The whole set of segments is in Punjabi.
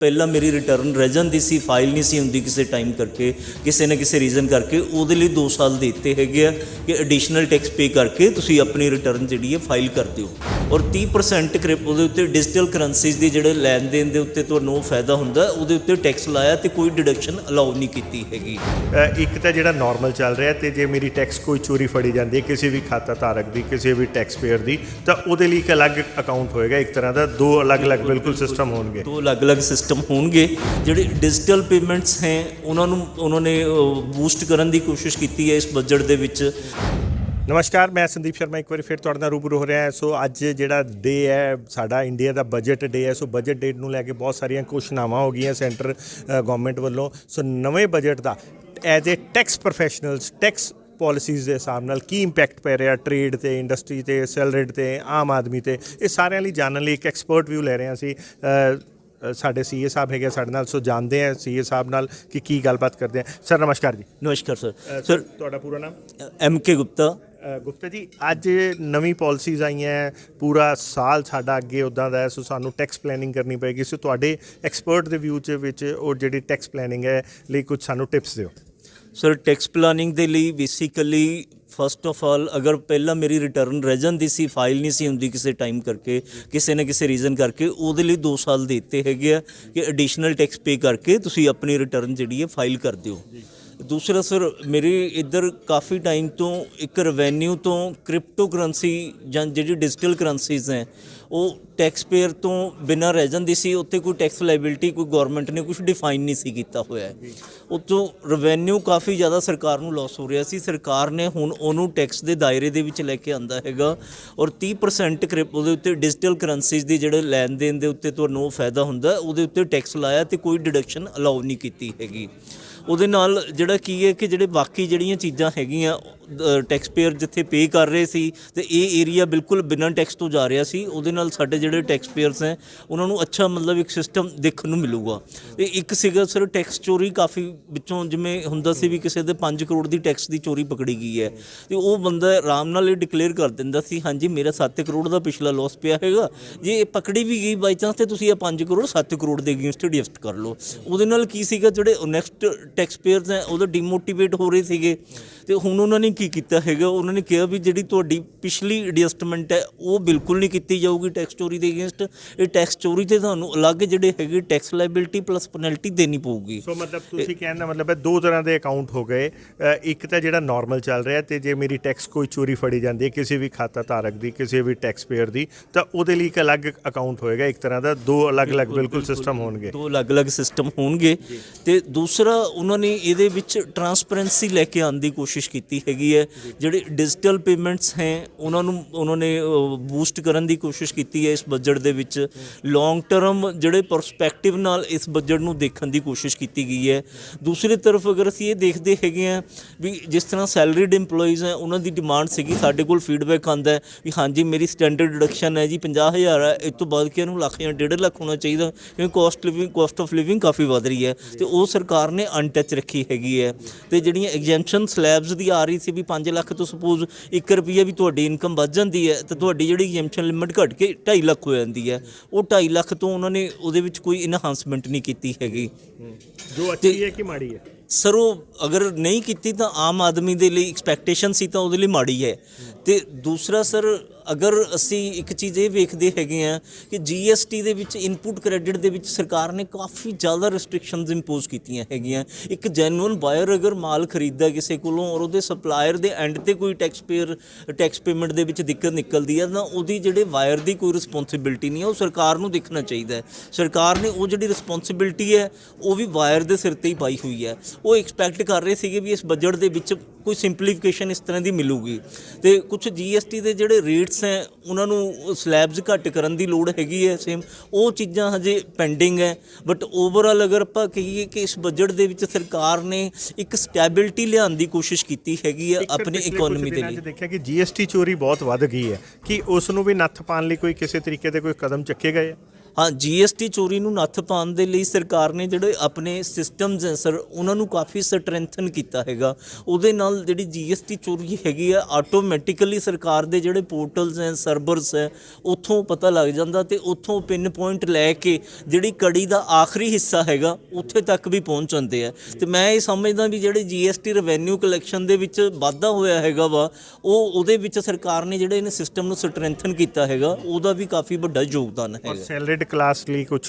ਪਹਿਲਾਂ ਮੇਰੀ ਰਿਟਰਨ ਰਹਿ ਜਾਂਦੀ ਸੀ, ਫਾਈਲ ਨਹੀਂ ਸੀ ਹੁੰਦੀ ਕਿਸੇ ਟਾਈਮ ਕਰਕੇ, ਕਿਸੇ ਨਾ ਕਿਸੇ ਰੀਜ਼ਨ ਕਰਕੇ। ਉਹਦੇ ਲਈ 2 ਸਾਲ ਦੇ ਦਿੱਤੇ ਹੈਗੇ ਆ ਕਿ ਐਡੀਸ਼ਨਲ ਟੈਕਸ ਪੇ ਕਰਕੇ ਤੁਸੀਂ ਆਪਣੀ ਰਿਟਰਨ ਜਿਹੜੀ ਹੈ ਫਾਈਲ ਕਰ ਦਿਓ। ਔਰ 30% ਉਹਦੇ ਉੱਤੇ ਡਿਜੀਟਲ ਕਰੰਸੀਜ਼ ਦੇ ਜਿਹੜੇ ਲੈਣ ਦੇਣ ਦੇ ਉੱਤੇ ਤੁਹਾਨੂੰ ਉਹ ਫਾਇਦਾ ਹੁੰਦਾ, ਉਹਦੇ ਉੱਤੇ ਟੈਕਸ ਲਾਇਆ ਤੇ ਕੋਈ ਡਿਡਕਸ਼ਨ ਅਲਾਉ ਨਹੀਂ ਕੀਤੀ ਹੈਗੀ। ਇੱਕ ਤਾਂ ਜਿਹੜਾ ਨਾਰਮਲ ਚੱਲ ਰਿਹਾ, ਤੇ ਜੇ ਮੇਰੀ ਟੈਕਸ ਕੋਈ ਚੋਰੀ ਫੜੀ ਜਾਂਦੀ ਹੈ ਕਿਸੇ ਵੀ ਖਾਤਾ ਧਾਰਕ ਦੀ, ਕਿਸੇ ਵੀ ਟੈਕਸ ਪੇਅਰ ਦੀ, ਤਾਂ ਉਹਦੇ ਲਈ ਇੱਕ ਅਲੱਗ ਅਕਾਊਂਟ ਹੋਏਗਾ, ਇੱਕ ਤਰ੍ਹਾਂ ਦਾ 2 ਅਲੱਗ-ਅਲੱਗ ਬਿਲਕੁਲ ਸਿਸਟਮ ਹੋਣਗੇ। 2 ਅਲੱਗ-ਅਲੱਗ ਸਿਸਟਮ ਹੋਣਗੇ। ਜਿਹੜੇ ਡਿਜੀਟਲ ਪੇਮੈਂਟਸ ਹੈ ਉਹਨਾਂ ਨੇ ਬੂਸਟ ਕਰਨ ਦੀ ਕੋਸ਼ਿਸ਼ ਕੀਤੀ ਹੈ ਇਸ ਬਜਟ ਦੇ ਵਿੱਚ। ਨਮਸਕਾਰ, ਮੈਂ ਸੰਦੀਪ ਸ਼ਰਮਾ ਇੱਕ ਵਾਰੀ ਫਿਰ ਤੁਹਾਡੇ ਨਾਲ ਰੂਬਰੂ ਹੋ ਰਿਹਾ। ਸੋ ਅੱਜ ਜਿਹੜਾ ਡੇ ਹੈ ਸਾਡਾ ਇੰਡੀਆ ਦਾ ਬਜਟ ਡੇ ਹੈ। ਸੋ ਬਜਟ ਡੇ ਨੂੰ ਲੈ ਕੇ ਬਹੁਤ ਸਾਰੀਆਂ ਘੋਸ਼ਣਾਵਾਂ ਹੋ ਗਈਆਂ ਸੈਂਟਰ ਗੌਰਮੈਂਟ ਵੱਲੋਂ। ਸੋ ਨਵੇਂ budget the as a tax professionals tax policies ਦੇ ਹਿਸਾਬ ਨਾਲ ਕੀ ਇੰਪੈਕਟ ਪੈ ਰਿਹਾ ਟ੍ਰੇਡ ਤੇ, ਇੰਡਸਟਰੀ ਤੇ, ਸੈਲਰੀਡ ਤੇ, ਆਮ ਆਦਮੀ ਤੇ, ਇਹ ਸਾਰਿਆਂ ਲਈ ਜਾਣਨ ਲਈ ਇੱਕ ਐਕਸਪਰਟ ਵਿਊ ਲੈ ਰਹੇ ਹਾਂ ਅਸੀਂ। ਸਾਡੇ ਸੀਏ ਸਾਹਿਬ ਹੈਗੇ ਸਾਡੇ ਨਾਲ। ਸੋ ਜਾਣਦੇ ਹਾਂ ਸੀਏ ਸਾਹਿਬ ਨਾਲ ਕਿ ਕੀ ਗੱਲਬਾਤ ਕਰਦੇ ਹਾਂ। ਸਰ ਨਮਸਕਾਰ ਜੀ। ਨਮਸਕਾਰ ਸਰ। ਸਰ ਤੁਹਾਡਾ ਪੂਰਾ ਨਾਮ? MK ਗੁਪਤਾ। ਗੁਪਤਾ ਜੀ, ਅੱਜ ਨਵੀਂ ਪਾਲਿਸੀਜ਼ ਆਈਆਂ, ਪੂਰਾ ਸਾਲ ਸਾਡਾ ਅੱਗੇ ਉੱਦਾਂ ਦਾ ਹੈ। ਸੋ ਸਾਨੂੰ ਟੈਕਸ ਪਲੈਨਿੰਗ ਕਰਨੀ ਪਏਗੀ। ਸੋ ਤੁਹਾਡੇ ਐਕਸਪਰਟ ਦੇ ਵਿਊ ਵਿੱਚ ਉਹ ਜਿਹੜੀ ਟੈਕਸ ਪਲੈਨਿੰਗ ਹੈ ਲਈ ਕੁਝ ਸਾਨੂੰ ਟਿਪਸ ਦਿਓ। ਸਰ ਟੈਕਸ ਪਲਾਨਿੰਗ ਦੇ ਲਈ ਬੇਸਿਕਲੀ ਫਸਟ ਆਫ ਆਲ, ਅਗਰ ਪਹਿਲਾਂ ਮੇਰੀ ਰਿਟਰਨ ਰਹਿ ਜਾਂਦੀ ਸੀ, ਫਾਈਲ ਨਹੀਂ ਸੀ ਹੁੰਦੀ ਕਿਸੇ ਟਾਈਮ ਕਰਕੇ, ਕਿਸੇ ਨਾ ਕਿਸੇ ਰੀਜ਼ਨ ਕਰਕੇ, ਉਹਦੇ ਲਈ 2 ਸਾਲ ਦੇ ਦਿੱਤੇ ਹੈਗੇ ਆ ਕਿ ਐਡੀਸ਼ਨਲ ਟੈਕਸ ਪੇ ਕਰਕੇ ਤੁਸੀਂ ਆਪਣੀ ਰਿਟਰਨ ਜਿਹੜੀ ਹੈ ਫਾਈਲ ਕਰ ਦਿਓ। ਦੂਸਰਾ ਸਰ, ਮੇਰੇ ਇੱਧਰ ਕਾਫੀ ਟਾਈਮ ਤੋਂ ਇੱਕ ਰੈਵਨਿਊ ਤੋਂ ਕ੍ਰਿਪਟੋ ਕਰੰਸੀ ਜਾਂ ਜਿਹੜੀ ਡਿਜੀਟਲ ਕਰੰਸੀਜ਼ ਹੈ ਉਹ ਟੈਕਸ ਪੇਅਰ ਤੋਂ ਬਿਨਾਂ ਰਹਿ ਜਾਂਦੀ ਸੀ। ਉੱਤੇ ਕੋਈ ਟੈਕਸ ਲਾਇਬਿਲਿਟੀ ਕੋਈ ਗੌਰਮੈਂਟ ਨੇ ਕੁਝ ਡਿਫਾਈਨ ਨਹੀਂ ਸੀ ਕੀਤਾ ਹੋਇਆ। ਉੱਤੋਂ ਰੈਵਨਿਊ ਕਾਫੀ ਜ਼ਿਆਦਾ ਸਰਕਾਰ ਨੂੰ ਲਾਸ ਹੋ ਰਿਹਾ ਸੀ। ਸਰਕਾਰ ਨੇ ਹੁਣ ਉਹਨੂੰ ਟੈਕਸ ਦੇ ਦਾਇਰੇ ਦੇ ਵਿੱਚ ਲੈ ਕੇ ਆਂਦਾ ਹੈਗਾ। ਔਰ 30% ਉਹਦੇ ਉੱਤੇ ਡਿਜੀਟਲ ਕਰੰਸੀਜ਼ ਦੀ ਜਿਹੜੇ ਲੈਣ ਦੇਣ ਦੇ ਉੱਤੇ ਤੁਹਾਨੂੰ ਉਹ ਫਾਇਦਾ ਹੁੰਦਾ, ਉਹਦੇ ਉੱਤੇ ਟੈਕਸ ਲਾਇਆ ਤੇ ਕੋਈ ਡਿਡਕਸ਼ਨ ਅਲਾਉ ਨਹੀਂ ਕੀਤੀ ਹੈਗੀ। ਉਹਦੇ ਨਾਲ ਜਿਹੜਾ ਕੀ ਹੈ ਕਿ ਜਿਹੜੇ ਬਾਕੀ ਜਿਹੜੀਆਂ ਚੀਜ਼ਾਂ ਹੈਗੀਆਂ ਟੈਕਸ ਪੇਅਰ ਜਿੱਥੇ ਪੇ ਕਰ ਰਹੇ ਸੀ ਤੇ ਇਹ ਏਰੀਆ ਬਿਲਕੁਲ ਬਿਨਾਂ ਟੈਕਸ ਤੋਂ ਜਾ ਰਿਹਾ ਸੀ। ਉਹਦੇ ਨਾਲ ਸਾਡੇ ਜਿਹੜੇ ਟੈਕਸ ਪੇਅਰਸ ਹੈ ਉਹਨਾਂ ਨੂੰ ਅੱਛਾ ਮਤਲਬ ਇੱਕ ਸਿਸਟਮ ਦੇਖਣ ਨੂੰ ਮਿਲੂਗਾ। ਤੇ ਇੱਕ ਸੀਗਾ ਸਰ ਟੈਕਸ ਚੋਰੀ ਕਾਫੀ ਵਿੱਚੋਂ, ਜਿਵੇਂ ਹੁੰਦਾ ਸੀ ਵੀ ਕਿਸੇ ਦੇ 5 ਕਰੋੜ ਦੀ ਟੈਕਸ ਦੀ ਚੋਰੀ ਪਕੜੀ ਗਈ ਹੈ ਤੇ ਉਹ ਬੰਦਾ ਆਰਾਮ ਨਾਲ ਇਹ ਡਿਕਲੇਅਰ ਕਰ ਦਿੰਦਾ ਸੀ, ਹਾਂਜੀ ਮੇਰਾ 7 ਕਰੋੜ ਦਾ ਪਿਛਲਾ ਲਾਸ ਪਿਆ ਹੈਗਾ, ਜੇ ਇਹ ਪਕੜੀ ਵੀ ਗਈ ਬਾਈ ਚਾਂਸ ਤੇ ਤੁਸੀਂ ਇਹ 5 ਕਰੋੜ 7 ਕਰੋੜ ਦੇ ਅਗੇਂਸਟ ਡਿਫਟ ਕਰ ਲਓ। ਉਹਦੇ ਨਾਲ ਕੀ ਸੀਗਾ, ਜਿਹੜੇ ਨੈਕਸਟ ਟੈਕਸ ਪੇਅਰਸ ਹੈ ਉਹਦਾ ਡੀਮੋਟੀਵੇਟ ਹੋ ਰਹੇ ਸੀਗੇ। ਤੇ ਹੁਣ ਉਹਨਾਂ ਨੇ ਕੀ ਕੀਤਾ ਹੈਗਾ, ਉਹਨਾਂ ਨੇ ਕਿਹਾ ਵੀ ਜਿਹੜੀ ਤੁਹਾਡੀ ਪਿਛਲੀ ਐਡਜਸਟਮੈਂਟ ਹੈ ਉਹ ਬਿਲਕੁਲ ਨਹੀਂ ਕੀਤੀ ਜਾਊਗੀ ਟੈਕਸ ਚੋਰੀ ਦੇ ਅਗੇਂਸਟ। ਇਹ ਟੈਕਸ ਚੋਰੀ ਤੇ ਤੁਹਾਨੂੰ ਅਲੱਗ ਜਿਹੜੇ ਹੈਗੇ ਟੈਕਸ ਲਾਇਬਿਲਿਟੀ ਪਲੱਸ ਪੈਨਲਟੀ ਦੇਣੀ ਪਊਗੀ। ਸੋ ਮਤਲਬ ਤੁਸੀਂ ਕਹਿਣ ਦਾ ਮਤਲਬ ਹੈ 2 ਤਰ੍ਹਾਂ ਦੇ ਅਕਾਊਂਟ ਹੋ ਗਏ। ਇੱਕ ਤਾਂ ਜਿਹੜਾ ਨਾਰਮਲ ਚੱਲ ਰਿਹਾ, ਤੇ ਜੇ ਮੇਰੀ ਟੈਕਸ ਕੋਈ ਚੋਰੀ ਫੜੀ ਜਾਂਦੀ ਹੈ ਕਿਸੇ ਵੀ ਖਾਤਾ ਧਾਰਕ ਦੀ, ਕਿਸੇ ਵੀ ਟੈਕਸ ਪੇਅਰ ਦੀ, ਤਾਂ ਉਹਦੇ ਲਈ ਇੱਕ ਅਲੱਗ ਅਕਾਊਂਟ ਹੋਏਗਾ, ਇੱਕ ਤਰ੍ਹਾਂ ਦਾ 2 ਅਲੱਗ-ਅਲੱਗ ਬਿਲਕੁਲ ਸਿਸਟਮ ਹੋਣਗੇ। 2 ਅਲੱਗ-ਅਲੱਗ ਸਿਸਟਮ ਹੋਣਗੇ। ਤੇ ਦੂਸਰਾ ਉਹਨਾਂ ਨੇ ਇਹਦੇ ਵਿੱਚ ਟਰਾਂਸਪੇਰੈਂਸੀ ਲੈ ਕੇ ਆਉਣ ਦੀ ਕੋਸ਼ਿਸ਼ ਕੀਤੀ ਹੈਗੀ ਹੈ। ਜਿਹੜੇ ਡਿਜੀਟਲ ਪੇਮੈਂਟਸ ਹੈ ਉਹਨਾਂ ਨੇ ਬੂਸਟ ਕਰਨ ਦੀ ਕੋਸ਼ਿਸ਼ ਕੀਤੀ ਹੈ ਇਸ ਬਜਟ ਦੇ ਵਿੱਚ। ਲੌਂਗ ਟਰਮ ਜਿਹੜੇ ਪਰਸਪੈਕਟਿਵ ਨਾਲ ਇਸ ਬਜਟ ਨੂੰ ਦੇਖਣ ਦੀ ਕੋਸ਼ਿਸ਼ ਕੀਤੀ ਗਈ ਹੈ। ਦੂਸਰੀ ਤਰਫ ਅਗਰ ਅਸੀਂ ਇਹ ਦੇਖਦੇ ਹੈਗੇ ਹਾਂ ਵੀ ਜਿਸ ਤਰ੍ਹਾਂ ਸੈਲਰੀਡ ਇੰਪਲੋਈਜ਼ ਹੈ ਉਹਨਾਂ ਦੀ ਡਿਮਾਂਡ ਸੀਗੀ, ਸਾਡੇ ਕੋਲ ਫੀਡਬੈਕ ਆਉਂਦਾ ਹੈ ਵੀ ਹਾਂਜੀ ਮੇਰੀ ਸਟੈਂਡਰਡ ਡਿਡਕਸ਼ਨ ਹੈ ਜੀ 50,000 ਹੈ, ਇਸ ਤੋਂ ਬਾਅਦ ਕਿ ਇਹਨੂੰ ਲੱਖ ਜਾਂ 1.5 ਲੱਖ ਹੋਣਾ ਚਾਹੀਦਾ ਕਿਉਂਕਿ ਕੋਸਟ ਆਫ ਲਿਵਿੰਗ ਕਾਫੀ ਵੱਧ ਰਹੀ ਹੈ। ਤੇ ਉਹ ਸਰਕਾਰ ਨੇ ਅਨਟੱਚ ਰੱਖੀ ਹੈਗੀ ਹੈ। ਤੇ ਜਿਹੜੀਆਂ ਐਗਜ਼ੈਂਪਸ਼ਨ ਸਲੈਬਸ ਦੀ ਆ ਰਹੀ ਸੀ ਵੀ 5 ਲੱਖ ਤੋਂ ਸਪੋਜ਼ 1 ਰੁਪਈਆ ਵੀ ਤੁਹਾਡੀ ਇਨਕਮ ਵੱਧ ਜਾਂਦੀ ਹੈ ਤਾਂ ਤੁਹਾਡੀ ਜਿਹੜੀ ਐਗਜ਼ੈਂਪਸ਼ਨ ਲਿਮਿਟ ਘਟ ਕੇ 2.5 ਲੱਖ ਹੋ ਜਾਂਦੀ ਹੈ। ਉਹ 2.5 ਲੱਖ ਤੋਂ ਉਹਨਾਂ ਨੇ ਉਹਦੇ ਵਿੱਚ ਕੋਈ ਇਨਹਾਂਸਮੈਂਟ ਨਹੀਂ ਕੀਤੀ ਹੈਗੀ। ਜੋ ਅੱਛੀ ਹੈ ਕਿ ਮਾੜੀ ਹੈ? ਸਰ ਉਹ ਅਗਰ ਨਹੀਂ ਕੀਤੀ ਤਾਂ ਆਮ ਆਦਮੀ ਦੇ ਲਈ ਐਕਸਪੈਕਟੇਸ਼ਨ ਸੀ ਤਾਂ ਉਹਦੇ ਲਈ ਮਾੜੀ ਹੈ। ਤੇ ਦੂਸਰਾ ਸਰ, ਅਗਰ ਅਸੀਂ ਇੱਕ ਚੀਜ਼ ਇਹ ਵੇਖਦੇ ਹੈਗੇ ਹਾਂ ਕਿ GST ਦੇ ਵਿੱਚ ਇਨਪੁਟ ਕ੍ਰੈਡਿਟ ਦੇ ਵਿੱਚ ਸਰਕਾਰ ਨੇ ਕਾਫੀ ਜ਼ਿਆਦਾ ਰਿਸਟ੍ਰਿਕਸ਼ਨਸ ਇੰਪੋਜ਼ ਕੀਤੀਆਂ ਹੈਗੀਆਂ। ਇੱਕ ਜੈਨੂਅਨ ਬਾਇਰ ਅਗਰ ਮਾਲ ਖਰੀਦਦਾ ਕਿਸੇ ਕੋਲੋਂ ਔਰ ਉਹਦੇ ਸਪਲਾਇਰ ਦੇ ਐਂਡ ਤੇ ਕੋਈ ਟੈਕਸ ਪੇਮੈਂਟ ਦੇ ਵਿੱਚ ਦਿੱਕਤ ਨਿਕਲਦੀ ਹੈ ਤਾਂ ਉਹਦੀ ਜਿਹੜੇ ਵਾਇਰ ਦੀ ਕੋਈ ਰਿਸਪੌਂਸਿਬਿਲਟੀ ਨਹੀਂ ਹੈ, ਉਹ ਸਰਕਾਰ ਨੂੰ ਦੇਖਣਾ ਚਾਹੀਦਾ ਹੈ। ਸਰਕਾਰ ਨੇ ਉਹ ਜਿਹੜੀ ਰਿਸਪੌਂਸਿਬਿਲਟੀ ਹੈ ਉਹ ਵੀ ਵਾਇਰ ਦੇ ਸਿਰ ਤੇ ਹੀ ਪਾਈ ਹੋਈ ਹੈ। ਉਹ ਐਕਸਪੈਕਟ ਕਰ ਰਹੇ ਸੀਗੇ ਵੀ ਇਸ ਬਜਟ ਦੇ ਵਿੱਚ ਕੋਈ ਸਿੰਪਲੀਫਿਕੇਸ਼ਨ ਇਸ ਤਰ੍ਹਾਂ ਦੀ ਮਿਲੂਗੀ। ਤੇ ਕੁਝ GST ਦੇ ਜਿਹੜੇ ਰੇਟਸ ਹੈ ਉਹਨਾਂ ਨੂੰ ਸਲੈਬਸ ਘੱਟ ਕਰਨ ਦੀ ਲੋੜ ਹੈਗੀ ਹੈ। ਸੇਮ ਉਹ ਚੀਜ਼ਾਂ ਹਜੇ ਪੈਂਡਿੰਗ ਹੈ। ਬਟ ਓਵਰਆਲ ਅਗਰ ਆਪਾਂ ਕਹੀਏ ਕਿ ਇਸ ਬਜਟ ਦੇ ਵਿੱਚ ਸਰਕਾਰ ਨੇ ਇੱਕ ਸਟੈਬਿਲਿਟੀ ਲਿਆਉਣ ਦੀ ਕੋਸ਼ਿਸ਼ ਕੀਤੀ ਹੈਗੀ ਹੈ ਆਪਣੀ ਇਕੋਨਮੀ ਦੇ ਲਈ। ਦੇਖਿਆ ਕਿ GST ਚੋਰੀ ਬਹੁਤ ਵੱਧ ਗਈ ਹੈ, ਕਿ ਉਸ ਨੂੰ ਵੀ ਨੱਥ ਪਾਉਣ ਲਈ ਕੋਈ ਕਿਸੇ ਤਰੀਕੇ ਦੇ ਕੋਈ ਕਦਮ ਚੱਕੇ ਗਏ? ਹਾਂ ਜੀਐਸਟੀ ਚੋਰੀ ਨੂੰ ਨੱਥ ਪਾਉਣ ਦੇ ਲਈ ਸਰਕਾਰ ਨੇ ਜਿਹੜੇ ਆਪਣੇ ਸਿਸਟਮਸ ਹੈ ਸਰ ਉਹਨਾਂ ਨੂੰ ਕਾਫੀ ਸਟਰੈਂਥਨ ਕੀਤਾ ਹੈਗਾ। ਉਹਦੇ ਨਾਲ ਜਿਹੜੀ ਜੀਐਸਟੀ ਚੋਰੀ ਹੈਗੀ ਆ ਆਟੋਮੈਟਿਕਲੀ ਸਰਕਾਰ ਦੇ ਜਿਹੜੇ ਪੋਰਟਲਸ ਹੈ ਸਰਵਰਸ ਹੈ ਉੱਥੋਂ ਪਤਾ ਲੱਗ ਜਾਂਦਾ ਤੇ ਉੱਥੋਂ ਪਿੰਨ ਪੁਆਇੰਟ ਲੈ ਕੇ ਜਿਹੜੀ ਕੜੀ ਦਾ ਆਖਰੀ ਹਿੱਸਾ ਹੈਗਾ ਉੱਥੇ ਤੱਕ ਵੀ ਪਹੁੰਚ ਜਾਂਦੇ ਆ। ਤੇ ਮੈਂ ਇਹ ਸਮਝਦਾ ਵੀ ਜਿਹੜੇ ਜੀਐਸਟੀ ਰੈਵਨਿਊ ਕਲੈਕਸ਼ਨ ਦੇ ਵਿੱਚ ਵਾਧਾ ਹੋਇਆ ਹੈਗਾ ਵਾ ਉਹਦੇ ਵਿੱਚ ਸਰਕਾਰ ਨੇ ਜਿਹੜੇ ਇਹਨੇ ਸਿਸਟਮ ਨੂੰ ਸਟਰੈਂਥਨ ਕੀਤਾ ਹੈਗਾ ਉਹਦਾ ਵੀ ਕਾਫੀ ਵੱਡਾ ਯੋਗਦਾਨ ਔਰ ਹੈਗਾ। ਸੈਲਰੀਡ ਕਲਾਸ ਲਈ ਕੁਝ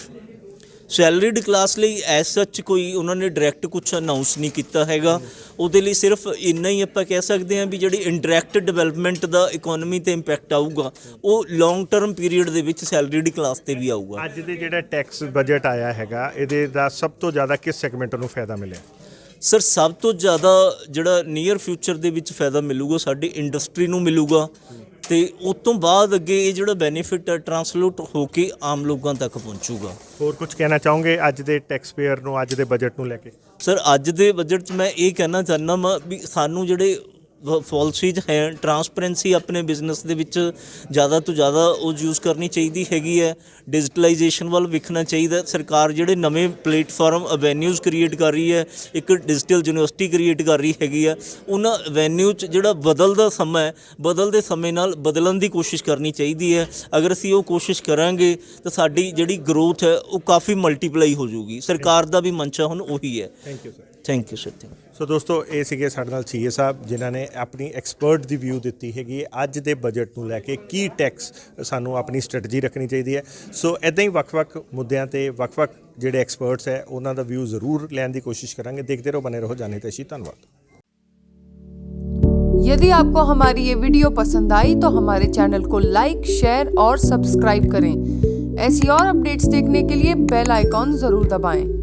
ਸੈਲਰੀਡ ਕਲਾਸ ਲਈ ਐਸ ਸੱਚ ਕੋਈ ਉਹਨਾਂ ਨੇ ਡਾਇਰੈਕਟ ਕੁਝ ਅਨਾਉਂਸ ਨਹੀਂ ਕੀਤਾ ਹੈਗਾ। ਉਹਦੇ ਲਈ ਸਿਰਫ ਇੰਨਾ ਹੀ ਆਪਾਂ ਕਹਿ ਸਕਦੇ ਹਾਂ ਵੀ ਜਿਹੜੀ ਇੰਡਾਇਰੈਕਟ ਡਿਵੈਲਪਮੈਂਟ ਦਾ ਇਕਨੋਮੀ ਤੇ ਇੰਪੈਕਟ ਆਊਗਾ ਉਹ ਲੌਂਗ ਟਰਮ ਪੀਰੀਅਡ ਦੇ ਵਿੱਚ ਸੈਲਰੀਡ ਕਲਾਸ ਤੇ ਵੀ ਆਊਗਾ। ਅੱਜ ਦੇ ਜਿਹੜਾ ਟੈਕਸ ਬਜਟ ਆਇਆ ਹੈਗਾ ਇਹਦੇ ਦਾ ਸਭ ਤੋਂ ਜ਼ਿਆਦਾ ਕਿਸ ਸੈਗਮੈਂਟ ਨੂੰ ਫਾਇਦਾ ਮਿਲਿਆ? ਸਰ ਸਭ ਤੋਂ ਜ਼ਿਆਦਾ ਜਿਹੜਾ ਨੀਅਰ ਫਿਊਚਰ ਦੇ ਵਿੱਚ ਫਾਇਦਾ ਮਿਲੂਗਾ ਸਾਡੀ ਇੰਡਸਟਰੀ ਨੂੰ ਮਿਲੂਗਾ ਤੇ ਉਸ ਤੋਂ ਬਾਅਦ ਅੱਗੇ ਇਹ ਜਿਹੜਾ ਬੈਨੀਫਿਟ ਹੈ ਟਰਾਂਸਲੇਟ ਹੋ ਕੇ ਆਮ ਲੋਕਾਂ ਤੱਕ ਪਹੁੰਚੂਗਾ। ਹੋਰ ਕੁਝ ਕਹਿਣਾ ਚਾਹੋਗੇ ਅੱਜ ਦੇ ਟੈਕਸ ਪੇਅਰ ਨੂੰ, ਅੱਜ ਦੇ ਬਜਟ ਨੂੰ ਲੈ ਕੇ? ਸਰ ਅੱਜ ਦੇ ਬਜਟ 'ਚ ਮੈਂ ਇਹ ਕਹਿਣਾ ਚਾਹੁੰਦਾ ਮੈਂ ਵੀ ਸਾਨੂੰ ਜਿਹੜੇ ਪਾਲਿਸੀਜ਼ ਹੈ ਟਰਾਂਸਪੇਰੈਂਸੀ ਆਪਣੇ ਬਿਜ਼ਨਸ ਦੇ ਵਿੱਚ ਜ਼ਿਆਦਾ ਤੋਂ ਜ਼ਿਆਦਾ ਉਹ ਯੂਜ਼ ਕਰਨੀ ਚਾਹੀਦੀ ਹੈਗੀ ਹੈ। ਡਿਜੀਟਲਾਈਜੇਸ਼ਨ ਵੱਲ ਵੇਖਣਾ ਚਾਹੀਦਾ। ਸਰਕਾਰ ਜਿਹੜੇ ਨਵੇਂ ਪਲੇਟਫਾਰਮ ਅਵੈਨਿਊਜ਼ ਕ੍ਰੀਏਟ ਕਰ ਰਹੀ ਹੈ, ਇੱਕ ਡਿਜੀਟਲ ਯੂਨੀਵਰਸਿਟੀ ਕ੍ਰੀਏਟ ਕਰ ਰਹੀ ਹੈਗੀ ਆ, ਉਹਨਾਂ ਅਵੈਨਿਊ 'ਚ ਜਿਹੜਾ ਬਦਲਦਾ ਸਮਾਂ ਹੈ ਬਦਲਦੇ ਸਮੇਂ ਨਾਲ ਬਦਲਣ ਦੀ ਕੋਸ਼ਿਸ਼ ਕਰਨੀ ਚਾਹੀਦੀ ਹੈ। ਅਗਰ ਅਸੀਂ ਉਹ ਕੋਸ਼ਿਸ਼ ਕਰਾਂਗੇ ਤਾਂ ਸਾਡੀ ਜਿਹੜੀ ਗਰੋਥ ਹੈ ਉਹ ਕਾਫੀ ਮਲਟੀਪਲਾਈ ਹੋ ਜਾਊਗੀ। ਸਰਕਾਰ ਦਾ ਵੀ ਮੰਸ਼ਾ ਹੁਣ ਉਹੀ ਹੈ। Thank you sir. Thank you sir. Thank you. So ਦੋਸਤੋ ਇਹ ਸੀਗੇ ਸਾਡੇ ਨਾਲ ਸੀਏ ਸਾਹਿਬ ਜਿਨ੍ਹਾਂ ਨੇ ਆਪਣੀ ਐਕਸਪਰਟ ਦੀ ਵਿਊ ਦਿੱਤੀ ਹੈਗੀ ਅੱਜ ਦੇ ਬਜਟ ਨੂੰ ਲੈ ਕੇ ਕੀ ਟੈਕਸ ਸਾਨੂੰ ਆਪਣੀ ਸਟ੍ਰੈਟਜੀ ਰੱਖਣੀ ਚਾਹੀਦੀ ਹੈ। ਸੋ ਇੱਦਾਂ ਹੀ ਵੱਖ-ਵੱਖ ਮੁੱਦਿਆਂ ਤੇ ਵੱਖ-ਵੱਖ ਜਿਹੜੇ ਐਕਸਪਰਟਸ ਹੈ ਉਹਨਾਂ ਦਾ ਵਿਊ ਜ਼ਰੂਰ ਲੈਣ ਦੀ ਕੋਸ਼ਿਸ਼ ਕਰਾਂਗੇ। ਦੇਖਦੇ ਰਹੋ, ਬਨੇ ਰਹੋ ਜਾਨੇ तशी। धन्यवाद। यदि आपको हमारी ये वीडियो पसंद आई तो हमारे चैनल को लाइक, शेयर और सब्सक्राइब करें। ऐसी और अपडेट्स देखने के लिए बेल आइकॉन ज़रूर दबाएं।